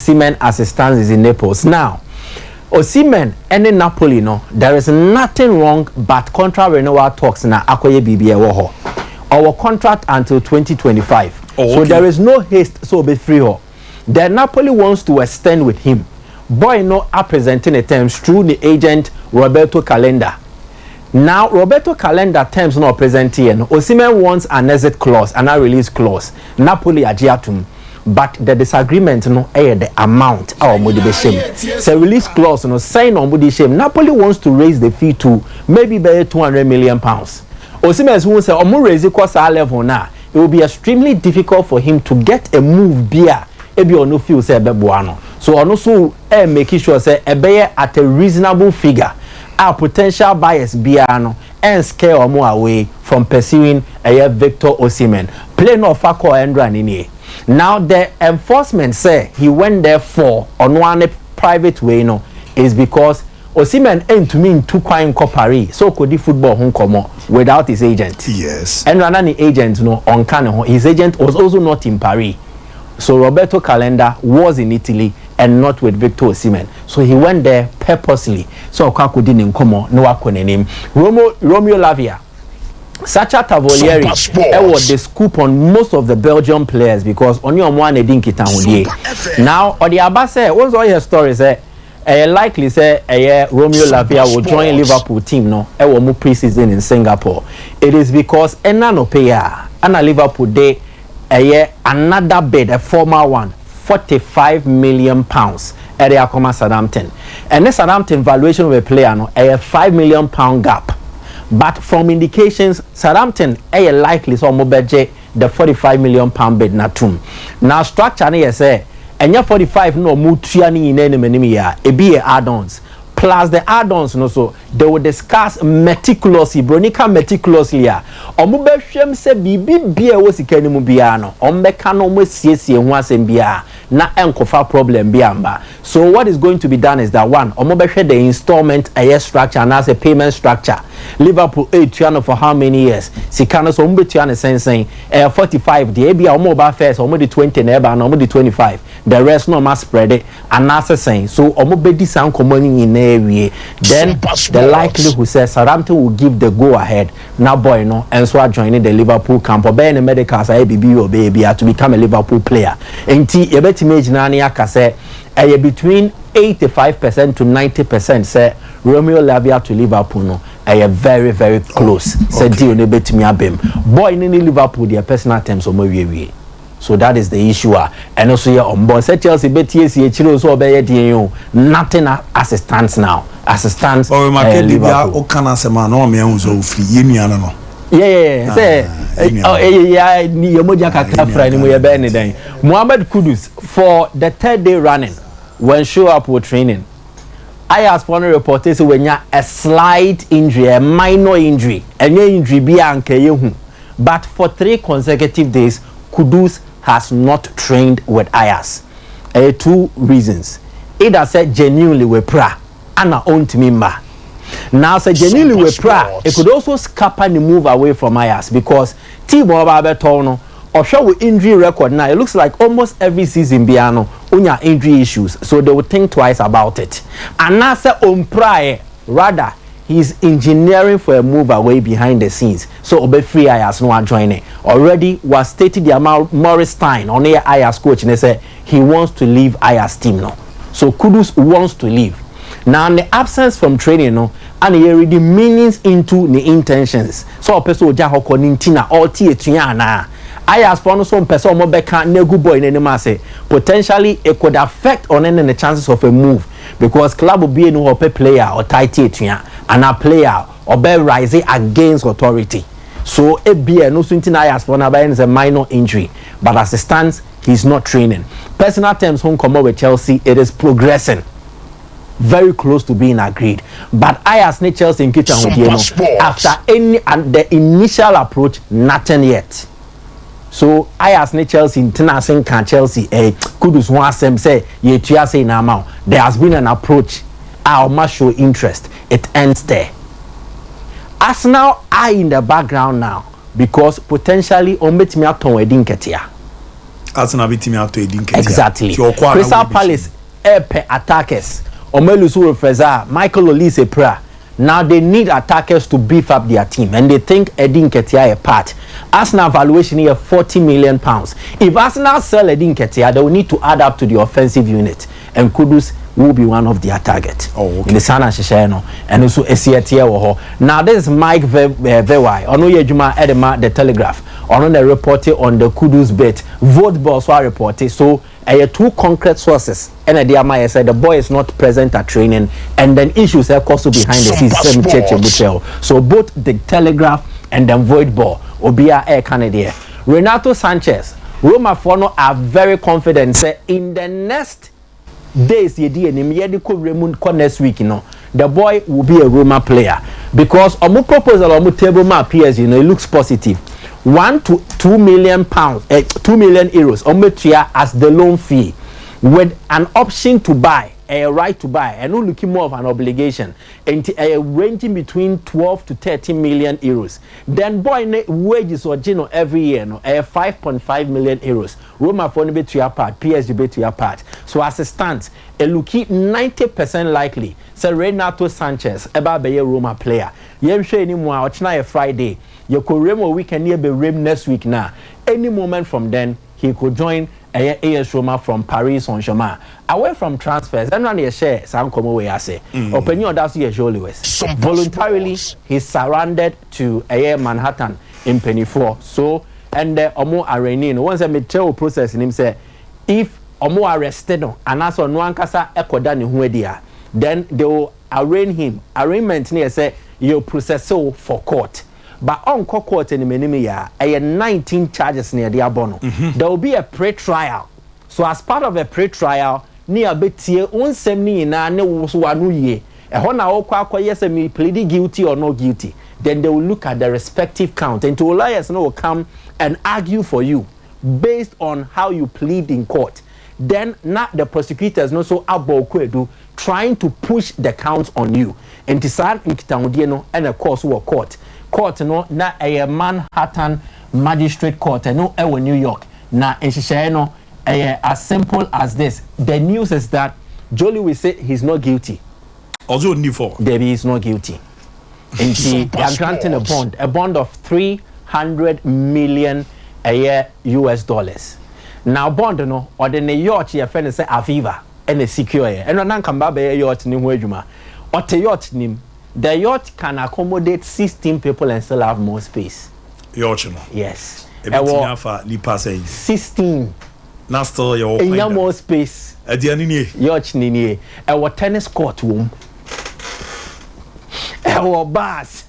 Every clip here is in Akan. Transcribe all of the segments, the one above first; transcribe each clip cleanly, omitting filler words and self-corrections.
Osimhen as it stands is in Naples. Now, Osimhen and in Napoli, no, there is nothing wrong, but contract renewal talks na akoye BBA woho. Our contract until 2025. Oh, okay. So there is no haste, so be free ho. The Napoli wants to extend with him. Boy, no, are presenting the terms through the agent Roberto Calenda. Now, Roberto Calenda terms not present here. Osimhen wants an exit clause, an release clause. Napoli agiatum. But the disagreement no the amount our modi shame. So release clause no sign on modi shame. Napoli wants to raise the fee to maybe by 200 million pounds. Osimhen who say omo raise it cost our level now. It will be extremely difficult for him to get a move beer. Ebi ono feel say bebuano. So ono so making sure say ebe at a reasonable figure. Our potential buyers biano and scare omo away from pursuing a Victor Osimhen. Play no fako endra nini. Now the enforcement say he went there for on one private way no is because Osimhen ain't to mean too quite in Paris so could the football home come without his agent. Yes. And another agent no on Cano, his agent was also not in Paris. So Roberto Calenda was in Italy and not with Victor Osimhen. So he went there purposely. So Okaku didn't come on no akone name. Romeo Lavia. Sacha Tavolieri was the scoop on most of the Belgian players because only on one didn't get now or the Abba say what's all your stories likely say Romeo Lavia will join Liverpool team no more pre-season in Singapore. It is because Enano Paya and Liverpool they another bid, a former one, 45 million pounds at the Akoma Southampton. And the Southampton valuation of a player no a £5 million gap. But from indications, Southampton likely so budget the 45 million pound bid na tum. Now structure na say enya 45 no mutua ni enemy ya e be add-ons. Plus the add-ons no so they will discuss meticulously bronica meticulously ya omo behwem se bibi bia wo sika ni mu bia no ombeka no mo siesie ho asem bia na enkofa problem bia mba. So what is going to be done is that one omo behwe the installment structure and as a payment structure. Liverpool tuano for how many years? Sikano so mbe tuano sensen 45 the bia omo ba first omo the 20 na eba na omo the 25 the rest no must spread it and as a saying so omo be di san komani in then the likelihood says Southampton will give the go ahead now boy no and so are joining the Liverpool camp or being a medical say baby or baby to become a Liverpool player and you bet imagine aka say between 85% to 90% say Romeo Lavia to Liverpool no very very close say deal no bet me abem boy in Liverpool their personal terms or more. So that is the issue. And also here on board. Say Chelsea BTS Chilo so be nothing as it stands now. As it stands. Oh, my Liverpool. Yeah. Say Mohammed Kudus for the third day running when show up with training. I asked for a reporter when you a slight injury, a minor injury, and your injury be anke. But for 3 consecutive days, Kudus has not trained with Ayas. 2 reasons. Either said genuinely we pra and our own member. Now say genuinely we pra, it could also scupper and move away from Ayas because T-Ball Babetono or show with injury record now. It looks like almost every season Biano unya injury issues, so they would think twice about it. And now say Prae rather. He's engineering for a move away behind the scenes. So Obe Free Ayas no one joining. Already was stated the amount Morris Stein on the Ayas coach and they said he wants to leave Ayas team now. So Kudus wants to leave. Now in the absence from training no and he already meanings into the intentions. So a person oja hoko nintina all na. Ayas for no some person mo beka negu boy in any say potentially it could affect on any the chances of a move because club will be no player or tight and a player or be rising against authority. So a beer no something Ayas for now is a minor injury, but as it stands, he's not training. Personal terms home come with Chelsea, it is progressing. Very close to being agreed. But Ayas need Chelsea in kitchen after any and the initial approach, nothing yet. So Ayas need Chelsea in Tenassin can Chelsea Kudus wants them say ye say now. There has been an approach. I must show interest. It ends there. Arsenal are in the background now because potentially on bet me aton wedding ketia. Arsenal beat me out to Edin Ketia. Exactly. Crystal Palace attackers. Omelusu Refeza, Michael Olise Pra. Now they need attackers to beef up their team, and they think Edin Ketia a part. Arsenal valuation here £40 million. If Arsenal sell Edin Ketia, they will need to add up to the offensive unit, and Kudus will be one of their targets. Oh, okay. In the Sana Shisheno, and also Esiatia. Now this is Mike Vewai. Ono Yejuma Edema the Telegraph. On the reported on the Kudus bet. Vote boss were reported. So two concrete sources. And the said the boy is not present at training, and then issues are also behind the scenes. So both the Telegraph and the Void Ball Obia Air Canada. Renato Sanches, Roma Fono are very confident. Say in the next days, next week, the boy will be a Roma player because on proposal on table map PSG, it looks positive. 1 to 2 million pounds, 2 million euros on as the loan fee, with an option to buy, a right to buy, and not looking more of an obligation, and ranging between 12 to 13 million euros. Then boy wages or Gino every year, 5.5 million euros. Roma for be to your part, PSG be to your part. So as it stands, a looking 90% likely. So Renato Sanches, about be a Roma player. You sure anymore? Or tonight Friday. You could Remo weekend near be Rem next week now. Any moment from then, he could join AS Roma from Paris Saint-Germain. Away from transfers, and run a share, some come away, I say. Opinion that's your Jolie West. Voluntarily, he's surrounded to Manhattan in Penny 4. So, and Omo Arenin, once a material process in him say, if Omo arrested and as on one casa Ekodani Huedia, then they will arraign him. Arraignment near say, you process for court. But on court in the a 19 charges near the abono. There will be a pre-trial. So as part of a pre-trial, near betie unsemi na ne wanu ye. E hona okwa yes me pleading guilty or not guilty. Then they will look at the respective count, and two lawyers will come and argue for you based on how you plead in court. Then not the prosecutors no so abo trying to push the counts on you. And decide in and of course who court. Court no na a Manhattan Magistrate Court no New York na no as simple as this. The news is that Jolie will say he's not guilty. Also for Debbie is not guilty. And they are granting a bond of 300 million a year US dollars. Now bond no or the yacht your friend say Aviva and a secure and non come back a yacht ni wejuma or the yacht nim. The yacht can accommodate 16 people and still have more space. Yacht, yes. 16. Now still your more space. Yacht nini. Our tennis court room. Our bars.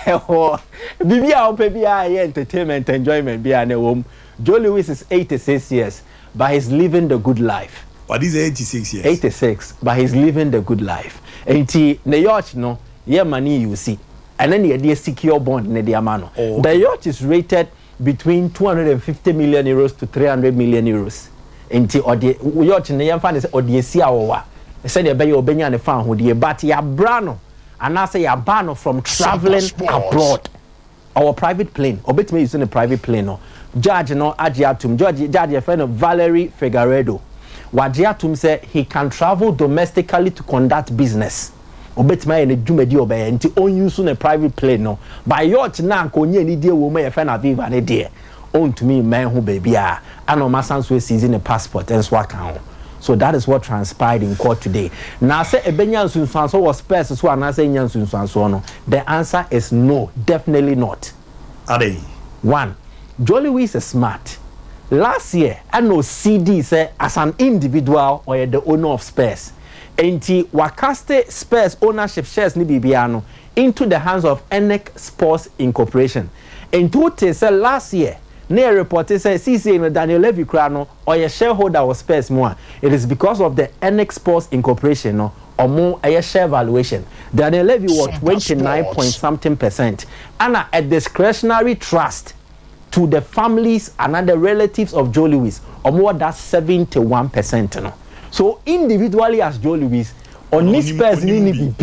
Our entertainment enjoyment be an home. Joe Lewis is 86 years, but he's living the good life. But he's 86 years. 86, but he's living the good life. And the yacht, no, yeah, money you see. And then the secure bond in the amano. Okay. The yacht is rated between 250 million euros to 300 million euros. And the yacht in the young fan is Odiesia. They said, you be on the fan who the but ya brano. And I say, ya ban from traveling abroad. Our private plane, or bet me using a private plane. No, Judge no Adjiatum, Judge a friend of Valerie Figueredo. Wadjiatum said he can travel domestically to conduct business. Obet me in a Jumedi obey and to own use on a private plane. No, by yacht now, Konye ni dear woman a friend of Viva and a dear. Own to me, man who baby are. I know my son's way season a passport and swag count. So that is what transpired in court today. Now say a Benyan Sunsanso was Spurs so and I say Yan Sunsanso. The answer is no, definitely not. Are they? One, Jolie Weiss is smart. Last year, I know CD say as an individual or the owner of Spurs. Enti wakaste Spurs ownership shares ni bibiano into the hands of Enek Sports Incorporation. And to say last year, near reported say CC no Daniel Levy Crano or a shareholder of Spurs more. It is because of the Enek Sports Incorporation no or more a share valuation. Daniel Levy was 29.something%. And a discretionary trust to the families and other relatives of Joe Lewis or more than 71%. No. So individually as Joe Lewis on this person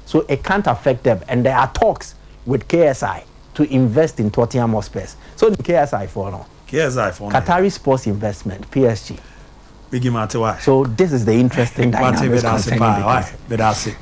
so it can't affect them, and there are talks with KSI to invest in Tottenham Hotspur. So the KSI for no. KSI for Qatari Sports Investment, PSG. Big Mate, why? So this is the interesting dynamics concerning the case.